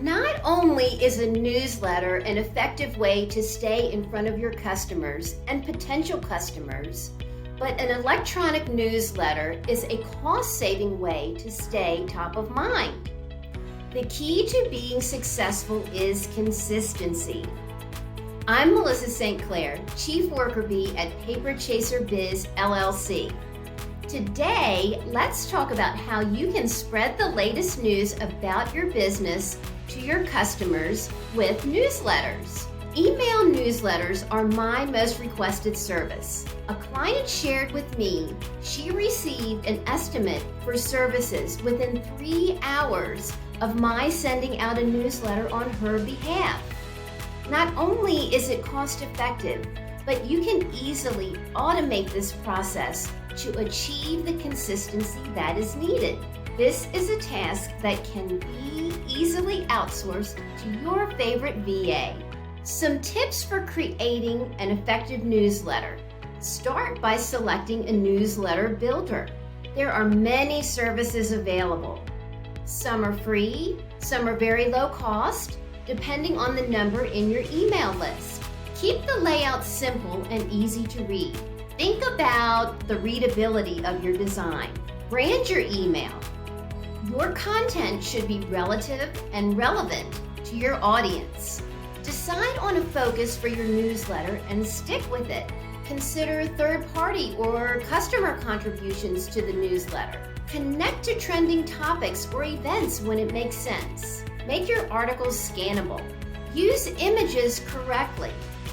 Not only is a newsletter an effective way to stay in front of your customers and potential customers, but an electronic newsletter is a cost-saving way to stay top of mind. The key to being successful is consistency. I'm Melissa St. Clair, Chief Worker Bee at Paper Chaser Biz LLC. Today, let's talk about how you can spread the latest news about your business to your customers with newsletters. Email newsletters are my most requested service. A client shared with me she received an estimate for services within 3 hours of my sending out a newsletter on her behalf. Not only is it cost effective, but you can easily automate this process to achieve the consistency that is needed. This is a task that can be easily outsourced to your favorite VA. Some tips for creating an effective newsletter. Start by selecting a newsletter builder. There are many services available. Some are free, some are very low cost, depending on the number in your email list. Keep the layout simple and easy to read. Think about the readability of your design. Brand your email. Your content should be relative and relevant to your audience. Decide on a focus for your newsletter and stick with it. Consider third-party or customer contributions to the newsletter. Connect to trending topics or events when it makes sense. Make your articles scannable. Use images correctly.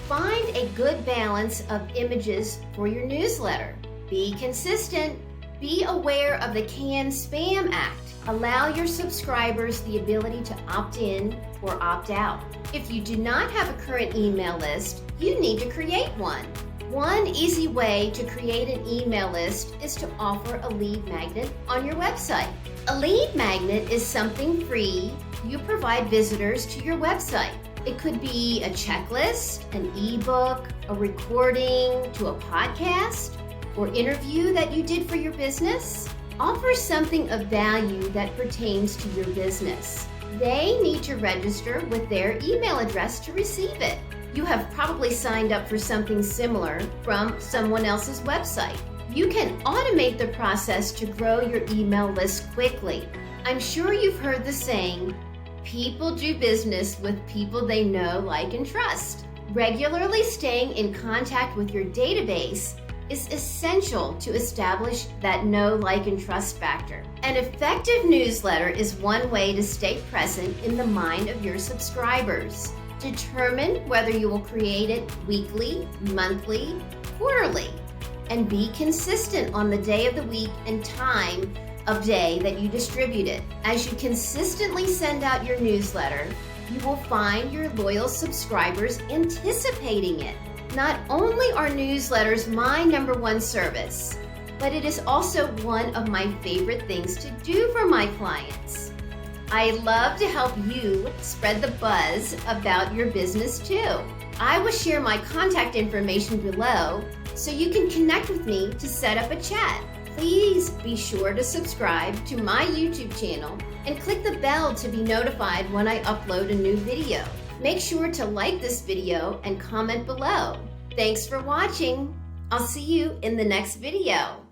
Find a good balance of images for your newsletter. Be consistent. Be aware of the CAN-SPAM Act. Allow your subscribers the ability to opt in or opt out. If you do not have a current email list, you need to create one. One easy way to create an email list is to offer a lead magnet on your website. A lead magnet is something free you provide visitors to your website. It could be a checklist, an ebook, a recording to a podcast, or interview that you did for your business. Offer something of value that pertains to your business. They need to register with their email address to receive it. You have probably signed up for something similar from someone else's website. You can automate the process to grow your email list quickly. I'm sure you've heard the saying, people do business with people they know, like, and trust. Regularly staying in contact with your database is essential to establish that know, like, and trust factor. An effective newsletter is one way to stay present in the mind of your subscribers. Determine whether you will create it weekly, monthly, quarterly, and be consistent on the day of the week and time of day that you distribute it. As you consistently send out your newsletter, you will find your loyal subscribers anticipating it. Not only are newsletters my #1 service, but it is also one of my favorite things to do for my clients. I love to help you spread the buzz about your business too. I will share my contact information below so you can connect with me to set up a chat. Please be sure to subscribe to my YouTube channel and click the bell to be notified when I upload a new video. Make sure to like this video and comment below. Thanks for watching. I'll see you in the next video.